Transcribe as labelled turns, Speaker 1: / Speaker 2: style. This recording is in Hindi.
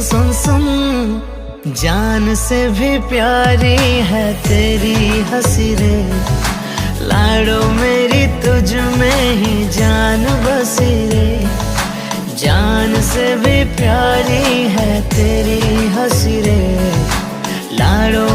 Speaker 1: सुन सुन, जान से भी प्यारी है तेरी हंसी रे। लाडो मेरी तुझ में ही जान बसी रे। जान से भी प्यारी है तेरी हंसी रे। लाडो